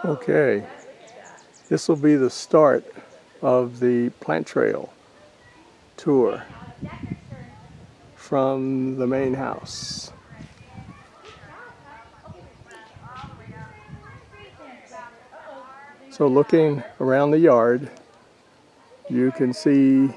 Okay, this will be the start of the plant trail tour from the main house. So looking around the yard, you can see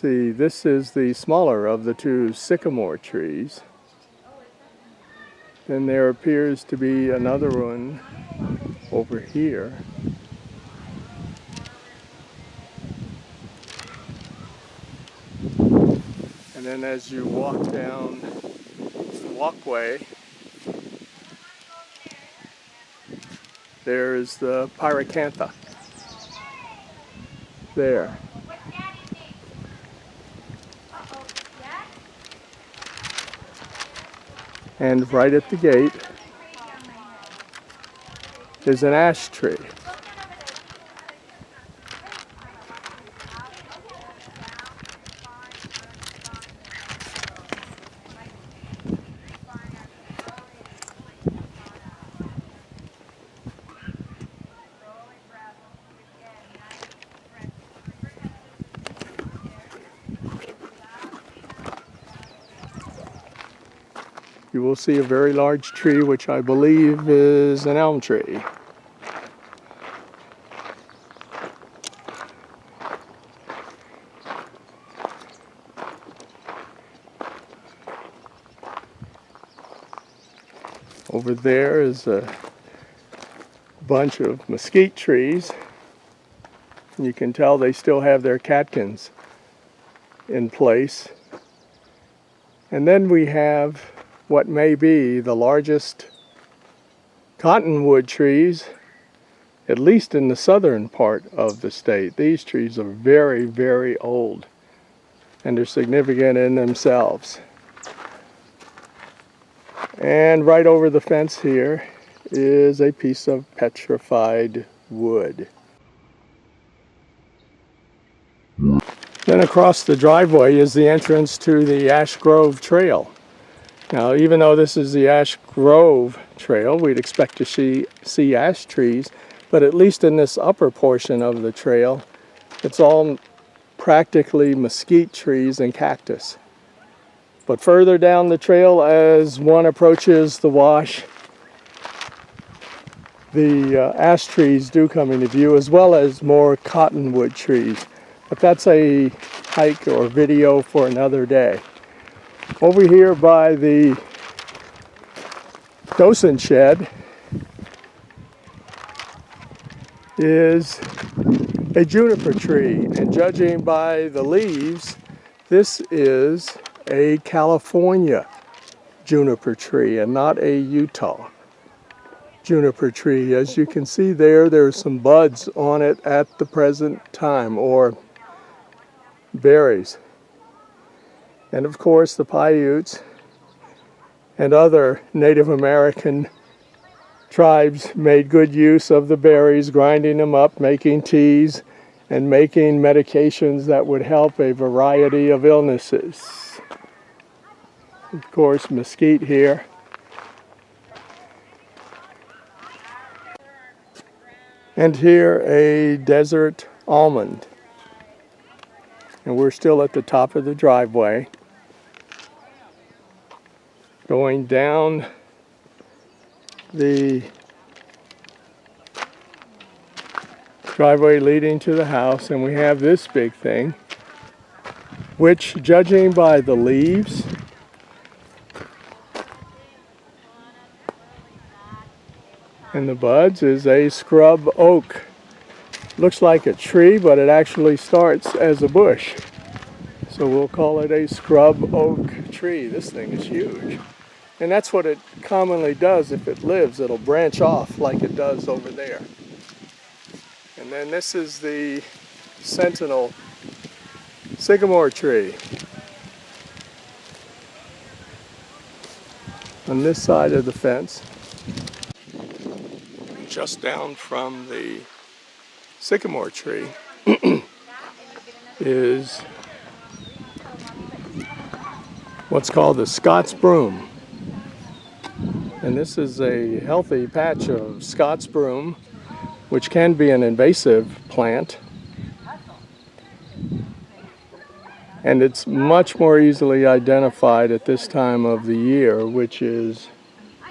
this is the smaller of the two sycamore trees. Then there appears to be another one over here. And then as you walk down the walkway, there's the pyracantha there. And right at the gate is an ash tree. You will see a very large tree, which I believe is an elm tree. Over there is a bunch of mesquite trees. You can tell they still have their catkins in place. And then we have what may be the largest cottonwood trees, at least in the southern part of the state. These trees are very, very old, and they're significant in themselves. And right over the fence here is a piece of petrified wood. Then across the driveway is the entrance to the Ashgrove Trail. Now, even though this is the Ashgrove Trail, we'd expect to see ash trees, but at least in this upper portion of the trail, it's all practically mesquite trees and cactus. But further down the trail, as one approaches the wash, the ash trees do come into view, as well as more cottonwood trees. But that's a hike or video for another day. Over here by the docent shed is a juniper tree, and judging by the leaves, this is a California juniper tree and not a Utah juniper tree. As you can see there's some buds on it at the present time, or berries. And of course the Paiutes and other Native American tribes made good use of the berries, grinding them up, making teas, and making medications that would help a variety of illnesses. Of course, mesquite here. And here a desert almond. And we're still at the top of the driveway, going down the driveway leading to the house, and we have this big thing, which, judging by the leaves and the buds, is a scrub oak. Looks like a tree, but it actually starts as a bush. So we'll call it a scrub oak tree. This thing is huge. And that's what it commonly does. If it lives, it'll branch off like it does over there. And then this is the sentinel sycamore tree on this side of the fence. Just down from the sycamore tree is what's called the Scots Broom. And this is a healthy patch of Scots Broom, which can be an invasive plant. And it's much more easily identified at this time of the year, which is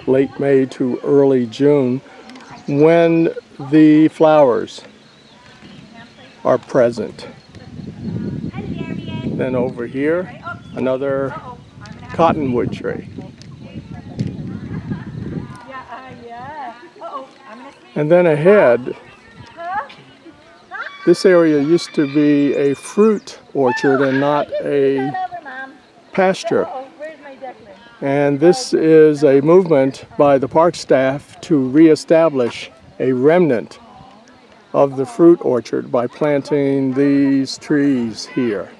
late May to early June, when the flowers are present. Then over here, another cottonwood tree. And then ahead, this area used to be a fruit orchard and not a pasture. And this is a movement by the park staff to reestablish a remnant of the fruit orchard by planting these trees here.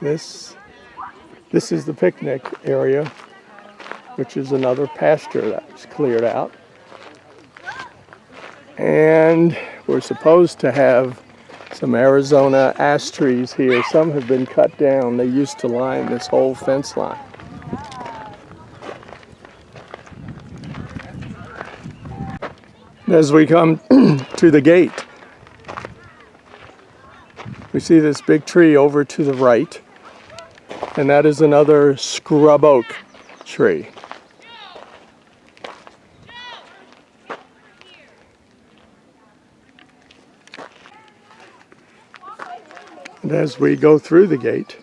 This is the picnic area, which is another pasture that's cleared out. And we're supposed to have some Arizona ash trees here. Some have been cut down. They used to line this whole fence line. As we come to the gate, we see this big tree over to the right, and that is another scrub oak tree. And as we go through the gate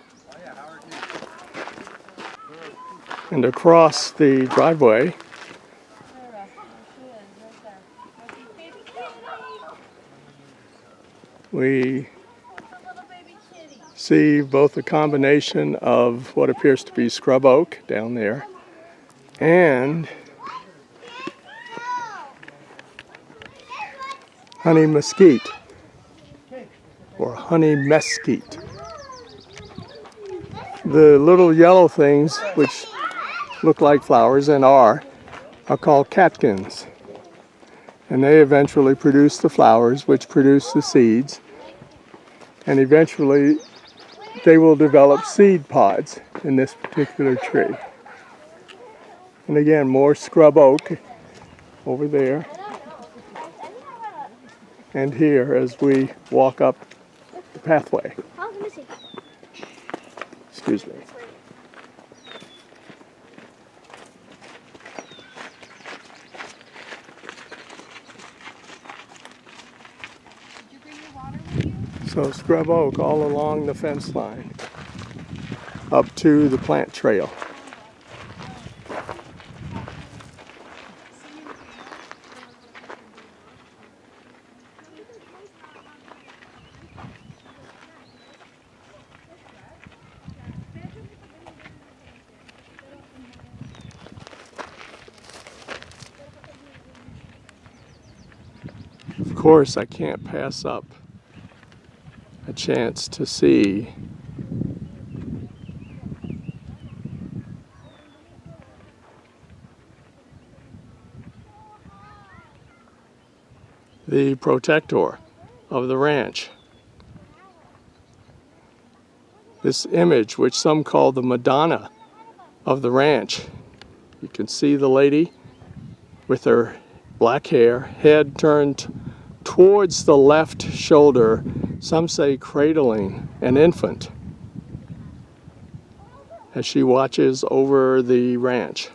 and across the driveway, we see both a combination of what appears to be scrub oak down there and honey mesquite or honey mesquite. The little yellow things which look like flowers and are called catkins. And they eventually produce the flowers, which produce the seeds. And eventually they will develop seed pods in this particular tree. And again, more scrub oak over there and here as we walk up the pathway. Excuse me. So scrub oak all along the fence line up to the plant trail. Of course, I can't pass up a chance to see the protector of the ranch. This image, which some call the Madonna of the ranch. You can see the lady with her black hair, head turned towards the left shoulder, some say cradling an infant as she watches over the ranch.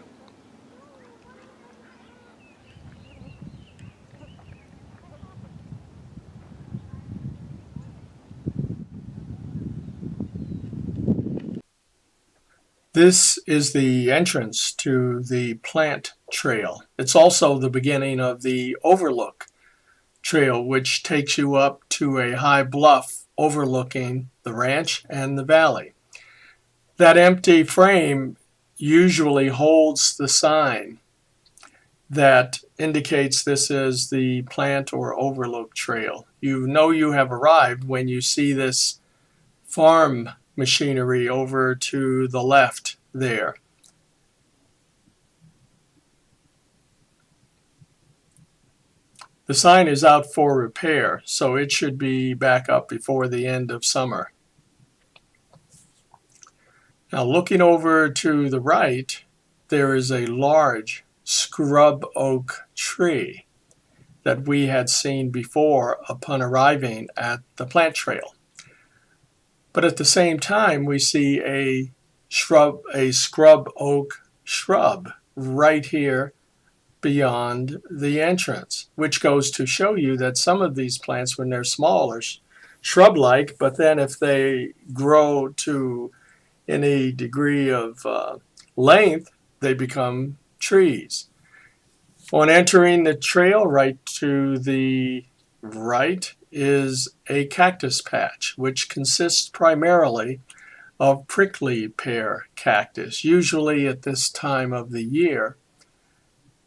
This is the entrance to the plant trail. It's also the beginning of the Overlook Trail, which takes you up to a high bluff overlooking the ranch and the valley. That empty frame usually holds the sign that indicates this is the Plant or Overlook Trail. You know you have arrived when you see this farm machinery over to the left there. The sign is out for repair, so it should be back up before the end of summer. Now looking over to the right, there is a large scrub oak tree that we had seen before upon arriving at the plant trail. But at the same time, we see a scrub oak shrub right here beyond the entrance, which goes to show you that some of these plants, when they're small, are shrub-like, but then if they grow to any degree of length, they become trees. On entering the trail, right to the right is a cactus patch, which consists primarily of prickly pear cactus. Usually at this time of the year,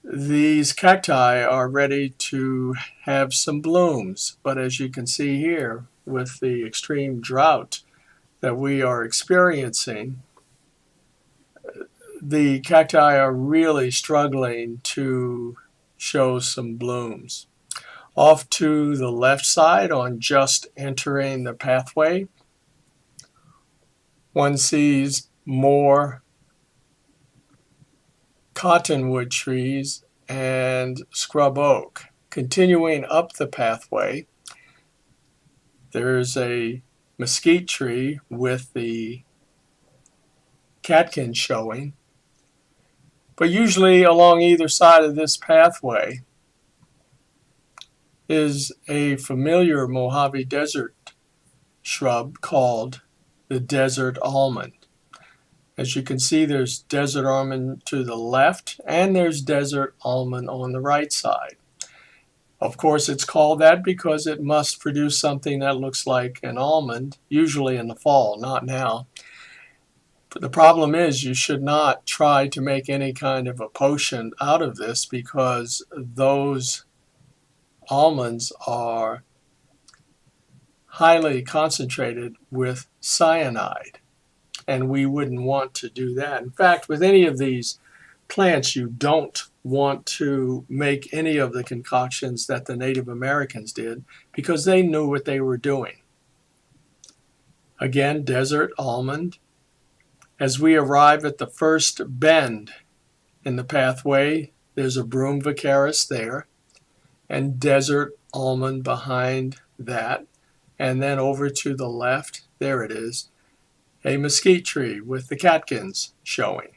these cacti are ready to have some blooms, but as you can see here, with the extreme drought that we are experiencing, the cacti are really struggling to show some blooms. Off to the left side, on just entering the pathway, one sees more cottonwood trees and scrub oak. Continuing up the pathway, there's a mesquite tree with the catkins showing. But usually along either side of this pathway is a familiar Mojave desert shrub called the desert almond. As you can see, there's desert almond to the left and there's desert almond on the right side. Of course, it's called that because it must produce something that looks like an almond, usually in the fall, not now. But the problem is you should not try to make any kind of a potion out of this because those almonds are highly concentrated with cyanide, and we wouldn't want to do that. In fact, with any of these plants, you don't want to make any of the concoctions that the Native Americans did because they knew what they were doing. Again, desert almond. As we arrive at the first bend in the pathway, there's a broom vicaris there, and desert almond behind that. And then over to the left, there it is, a mesquite tree with the catkins showing.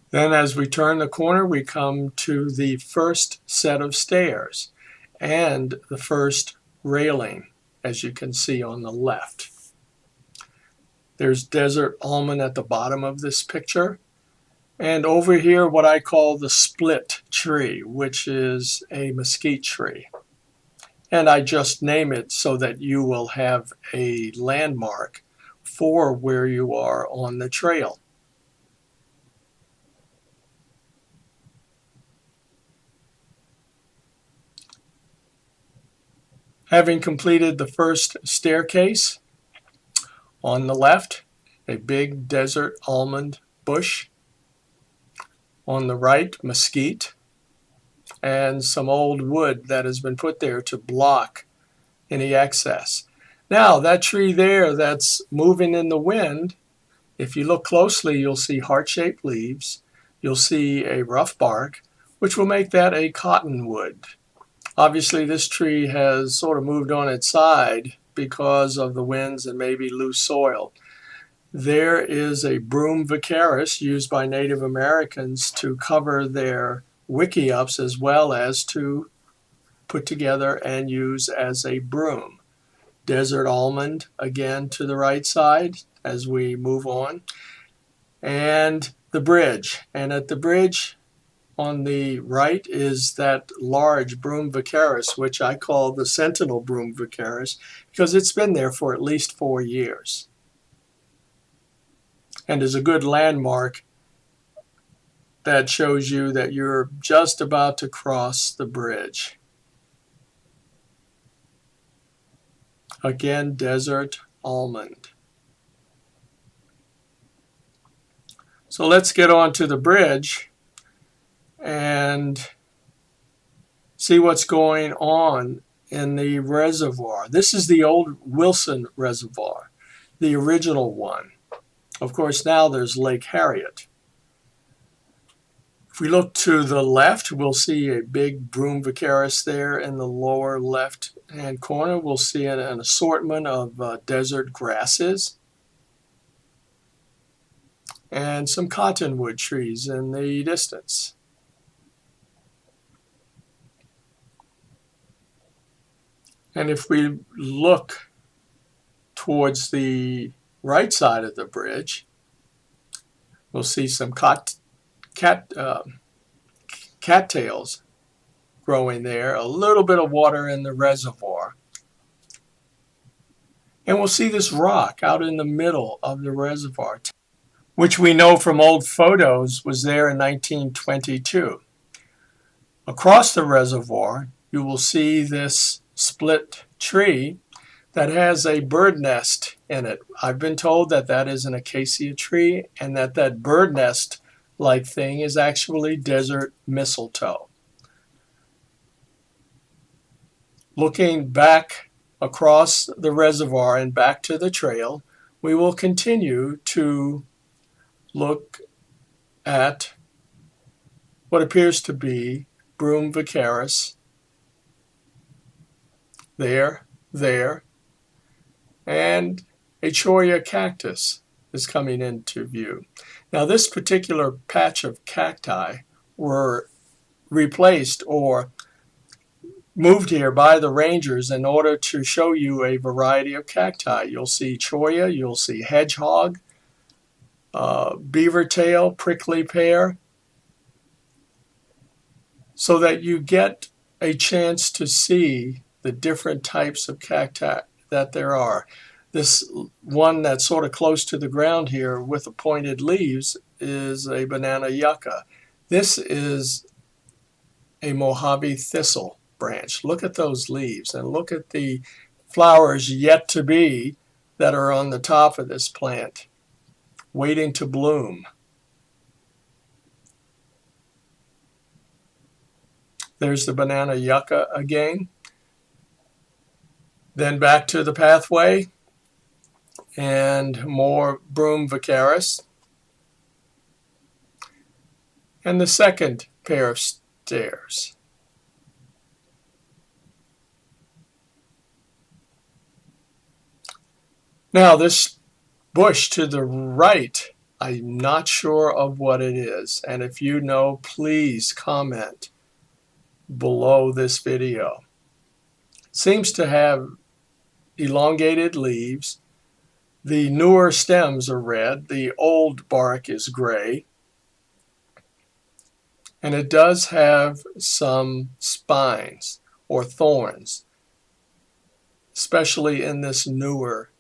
Then as we turn the corner, we come to the first set of stairs and the first railing, as you can see on the left. There's desert almond at the bottom of this picture. And over here, what I call the split tree, which is a mesquite tree. And I just name it so that you will have a landmark for where you are on the trail. Having completed the first staircase, on the left, a big desert almond bush. On the right, mesquite, and some old wood that has been put there to block any excess. Now, that tree there that's moving in the wind, if you look closely, you'll see heart-shaped leaves. You'll see a rough bark, which will make that a cottonwood. Obviously, this tree has sort of moved on its side because of the winds and maybe loose soil. There is a broom vicaris used by Native Americans to cover their wickiups as well as to put together and use as a broom. Desert almond, again to the right side as we move on. And the bridge. And at the bridge, on the right is that large broom vicaris, which I call the sentinel broom vicaris, because it's been there for at least 4 years and is a good landmark that shows you that you're just about to cross the bridge. Again, desert almond. So let's get on to the bridge and see what's going on in the reservoir. This is the old Wilson Reservoir, the original one. Of course, now there's Lake Harriet. If we look to the left, we'll see a big broom vacaris there in the lower left-hand corner. We'll see an assortment of desert grasses and some cottonwood trees in the distance. And if we look towards the right side of the bridge, we'll see some cattails growing there, a little bit of water in the reservoir. And we'll see this rock out in the middle of the reservoir, which we know from old photos was there in 1922. Across the reservoir, you will see this split tree that has a bird nest in it. I've been told that that is an acacia tree and that bird nest like thing is actually desert mistletoe. Looking back across the reservoir and back to the trail, we will continue to look at what appears to be broom vacaris there, and a cholla cactus is coming into view. Now this particular patch of cacti were replaced or moved here by the rangers in order to show you a variety of cacti. You'll see cholla, you'll see hedgehog, beaver tail, prickly pear, so that you get a chance to see the different types of cacti that there are. This one that's sort of close to the ground here with the pointed leaves is a banana yucca. This is a Mojave Thistle branch. Look at those leaves and look at the flowers yet to be that are on the top of this plant, waiting to bloom. There's the banana yucca again. Then back to the pathway and more broom vacaris. And the second pair of stairs. Now this bush to the right, I'm not sure of what it is. And if you know, please comment below this video. Seems to have elongated leaves. The newer stems are red. The old bark is gray. And it does have some spines or thorns, especially in this newer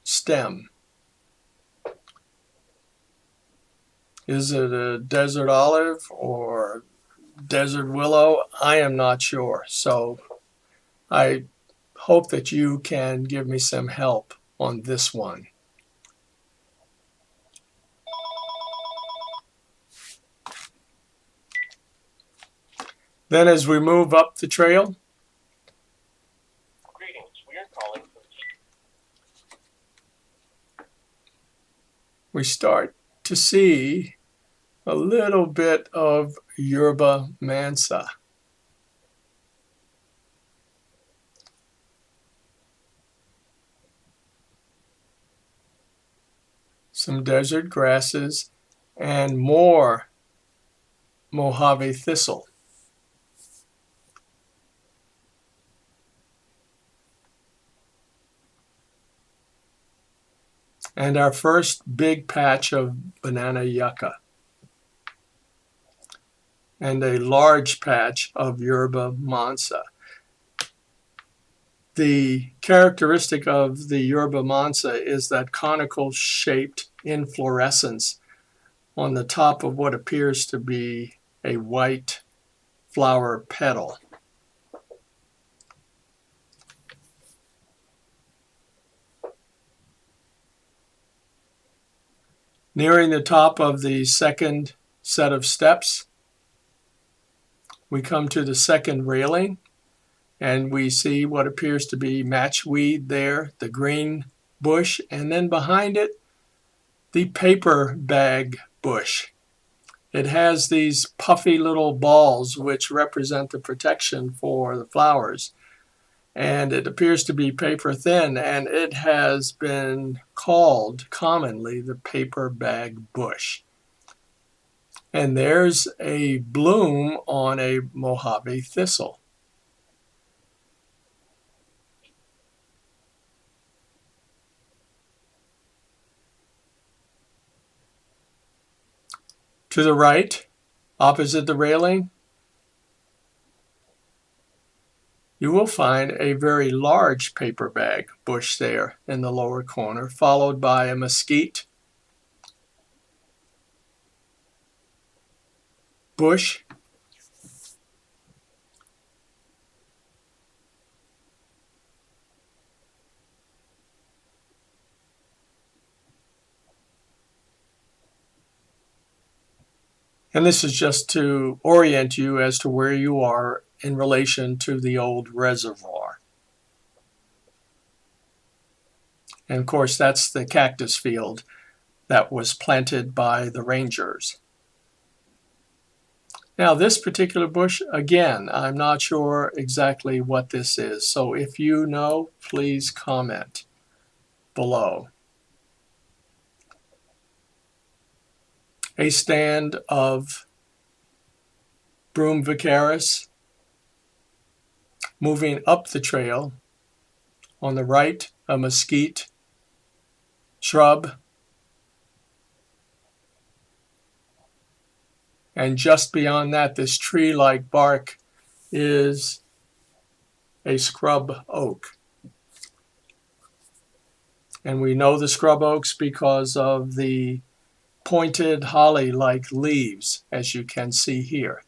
stem. Is it a desert olive or desert willow? I am not sure. So I hope that you can give me some help on this one. Then as we move up the trail, greetings. We are calling from we start to see a little bit of Yerba Monza. Some desert grasses and more Mojave Thistle. And our first big patch of banana yucca. And a large patch of Yerba Monza. The characteristic of the Yerba Monza is that conical shaped inflorescence on the top of what appears to be a white flower petal. Nearing the top of the second set of steps, we come to the second railing, and we see what appears to be matchweed there, the green bush, and then behind it, the paper bag bush. It has these puffy little balls which represent the protection for the flowers. And it appears to be paper thin, and it has been called commonly the paper bag bush. And there's a bloom on a Mojave Thistle. To the right, opposite the railing, you will find a very large paper bag bush there in the lower corner, followed by a mesquite bush, and this is just to orient you as to where you are in relation to the old reservoir. And of course, that's the cactus field that was planted by the rangers. Now, this particular bush, again, I'm not sure exactly what this is. So if you know, please comment below. A stand of Broom vicaris moving up the trail. On the right, a mesquite shrub. And just beyond that, this tree-like bark is a scrub oak. And we know the scrub oaks because of the pointed holly-like leaves, as you can see here.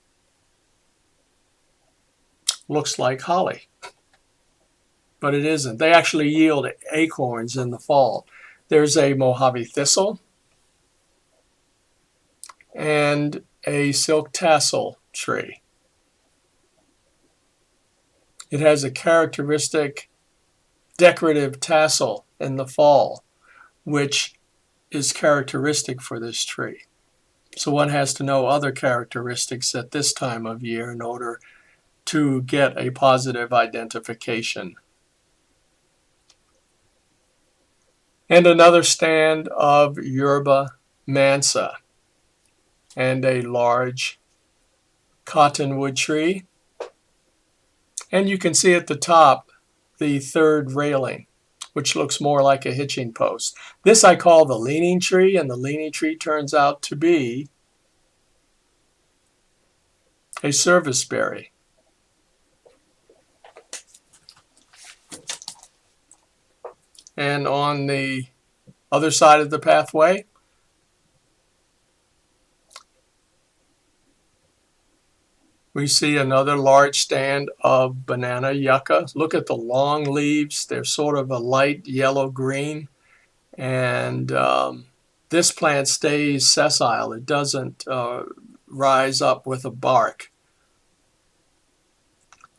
Looks like holly, but it isn't. They actually yield acorns in the fall. There's a Mojave Thistle and a silk tassel tree. It has a characteristic decorative tassel in the fall, which is characteristic for this tree. So one has to know other characteristics at this time of year in order to get a positive identification. And another stand of Yerba Monza and a large cottonwood tree. And you can see at the top the third railing, which looks more like a hitching post. This I call the leaning tree, and the leaning tree turns out to be a serviceberry. And on the other side of the pathway, we see another large stand of banana yucca. Look at the long leaves. They're sort of a light yellow-green. And this plant stays sessile. It doesn't rise up with a bark.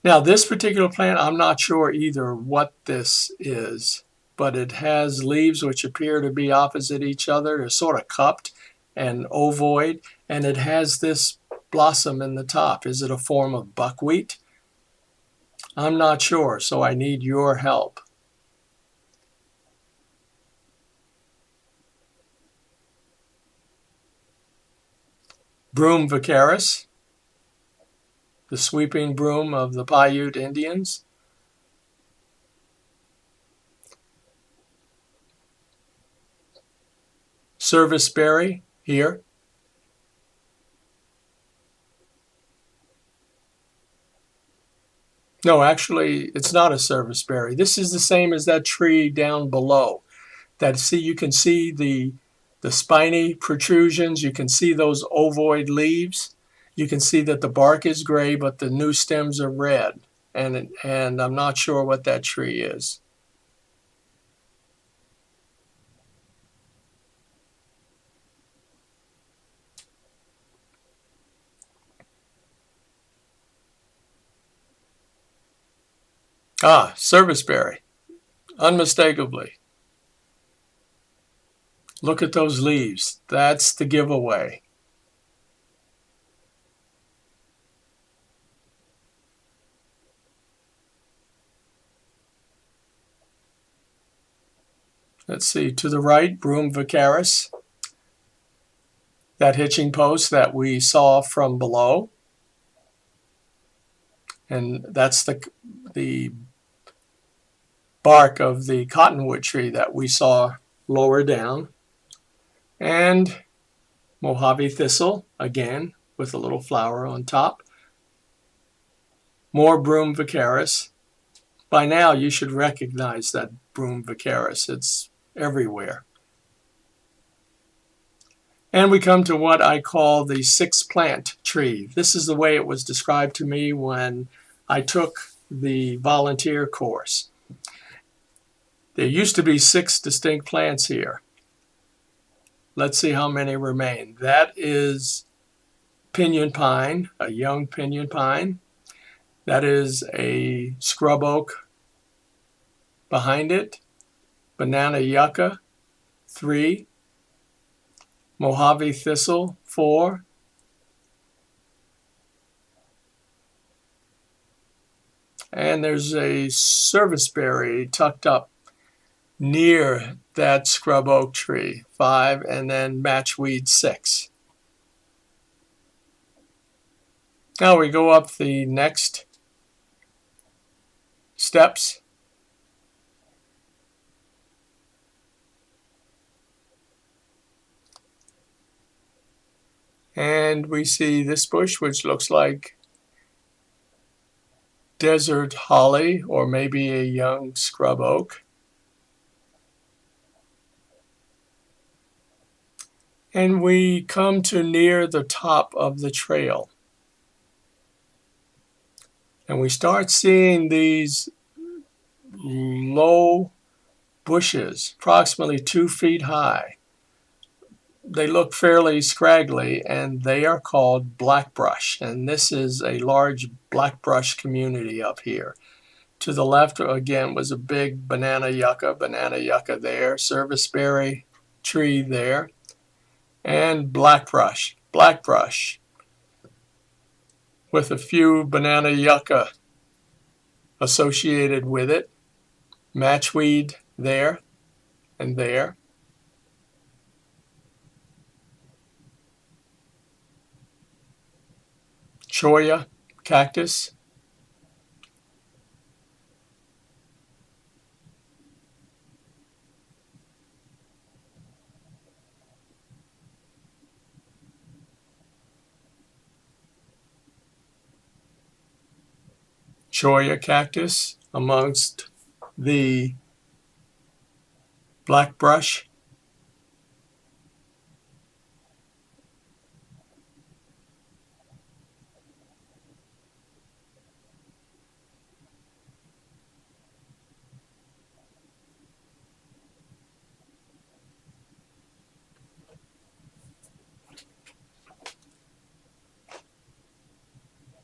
Now, this particular plant, I'm not sure either what this is, but it has leaves which appear to be opposite each other. They're sort of cupped and ovoid, and it has this blossom in the top. Is it a form of buckwheat? I'm not sure, so I need your help. Broom vicaris, the sweeping broom of the Paiute Indians. Serviceberry here. No, actually, it's not a serviceberry. This is the same as that tree down below. See, you can see the the spiny protrusions. You can see those ovoid leaves. You can see that the bark is gray, but the new stems are red. And I'm not sure what that tree is. Ah, serviceberry, unmistakably. Look at those leaves. That's the giveaway. Let's see, to the right, Broom vicaris. That hitching post that we saw from below. And that's the bark of the cottonwood tree that we saw lower down. And Mojave Thistle, again, with a little flower on top. More Broom vicaris. By now, you should recognize that Broom vicaris. It's everywhere. And we come to what I call the six-plant tree. This is the way it was described to me when I took the volunteer course. There used to be 6 distinct plants here. Let's see how many remain. That is pinyon pine, a young pinyon pine. That is a scrub oak behind it. Banana yucca, 3. Mojave Thistle, 4. And there's a serviceberry tucked up near that scrub oak tree, 5, and then matchweed, 6. Now we go up the next steps. And we see this bush, which looks like desert holly or maybe a young scrub oak. And we come to near the top of the trail. And we start seeing these low bushes, approximately 2 feet high. They look fairly scraggly, and they are called blackbrush. And this is a large blackbrush community up here. To the left, again, was a big banana yucca there, serviceberry tree there, and blackbrush with a few banana yucca associated with it, matchweed there and there. Cholla cactus. Cholla cactus amongst the blackbrush.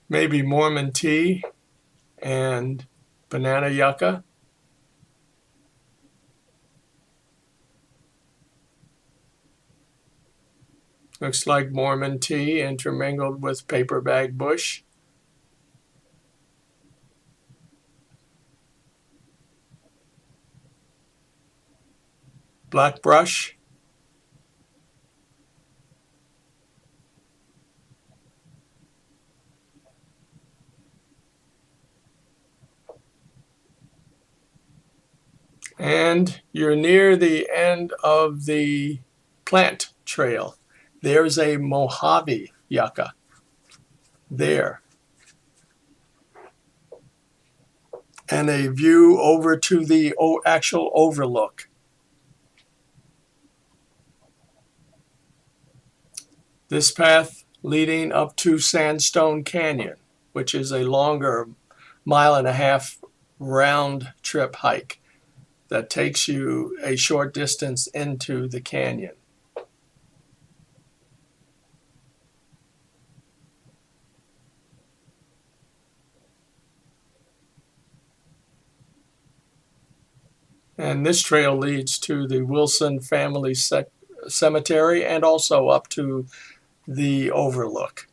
Maybe Mormon tea and banana yucca. Looks like Mormon tea intermingled with paperbag bush. Blackbrush. And you're near the end of the plant trail. There's a Mojave yucca there. And a view over to the actual overlook. This path leading up to Sandstone Canyon, which is a longer 1.5 mile round trip hike that takes you a short distance into the canyon. And this trail leads to the Wilson Family Cemetery and also up to the Overlook.